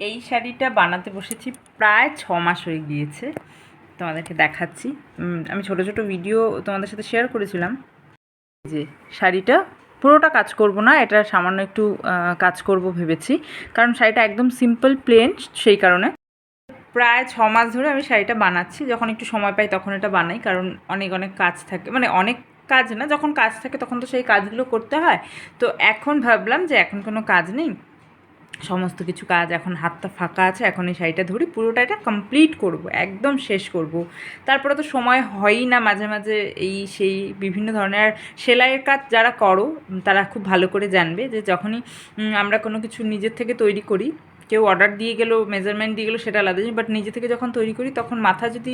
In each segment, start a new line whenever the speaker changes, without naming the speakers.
এই শাড়িটা বানাতে বসেছি প্রায় 6 মাস হয়ে গিয়েছে। তোমাদেরকে দেখাচ্ছি। আমি ছোট ছোট ভিডিও তোমাদের সাথে শেয়ার করেছিলাম। যে শাড়িটা পুরোটা কাজ করব না, এটা সামান্য একটু কাজ করব ভেবেছি, কারণ শাড়িটা একদম সিম্পল প্লেন, সেই কারণে। প্রায় 6 মাস ধরে আমি শাড়িটা বানাচ্ছি। যখন একটু সময় পাই তখন এটা বানাই, কারণ অনেক অনেক কাজ থাকে, মানে অনেক কাজ না, যখন কাজ থাকে তখন তো সেই কাজগুলো করতে হয়। তো এখন ভাবলাম যে এখন কোনো কাজ নেই, সমস্ত কিছু কাজ এখন হাতটা ফাঁকা আছে, এখন এই শাড়িটা ধরি, পুরোটা এটা কমপ্লিট করব, একদম শেষ করব। তারপরে তো সময় হয়ই না, মাঝে মাঝে এই সেই বিভিন্ন ধরনের সেলাইয়ের কাজ যারা করো তারা খুব ভালো করে জানবে যে যখনই আমরা কোনো কিছু নিজের থেকে তৈরি করি, কেউ অর্ডার দিয়ে গেলো, মেজারমেন্ট দিয়ে গেলো, সেটা আলাদা জিনিস, বাট নিজে থেকে যখন তৈরি করি তখন মাথা যদি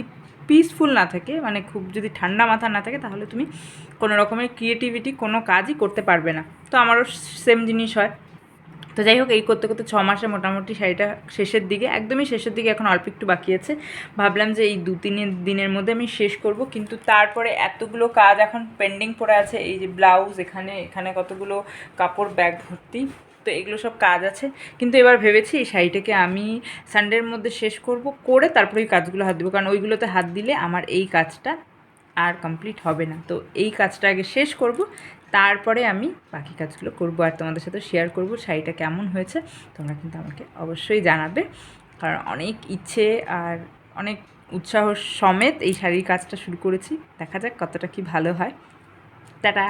পিসফুল না থাকে, মানে খুব যদি ঠান্ডা মাথা না থাকে, তাহলে তুমি কোনো রকমের ক্রিয়েটিভিটি কোনো কাজই করতে পারবে না। তো আমারও সেম জিনিস হয়। তো যাই হোক, এই করতে করতে 6 মাসে মোটামুটি শাড়িটা শেষের দিকে, একদমই শেষের দিকে, এখন অল্প একটু বাকি আছে। ভাবলাম যে এই 2-3 দিনের মধ্যে আমি শেষ করব, কিন্তু তারপরে এতগুলো কাজ এখন পেন্ডিং পড়ে আছে। এই যে ব্লাউজ, এখানে এখানে কতগুলো কাপড় ব্যাগ ভর্তি, তো এগুলো সব কাজ আছে। কিন্তু এবার ভেবেছি এই শাড়িটাকে আমি সানডের মধ্যে শেষ করব, করে তারপরে ওই কাজগুলো হাত দেবো, কারণ ওইগুলোতে হাত দিলে আমার এই কাজটা আর কমপ্লিট হবে না। তো এই কাজটা আগে শেষ করব, তারপরে আমি বাকি কাজগুলো করব আর তোমাদের সাথে শেয়ার করব শাড়িটা কেমন হয়েছে। তোমরা কিন্তু আমাকে অবশ্যই জানাবে, কারণ অনেক ইচ্ছে আর অনেক উৎসাহ সমেত এই শাড়ির কাজটা শুরু করেছি। দেখা যাক কতটা কি ভালো হয়। টাটা।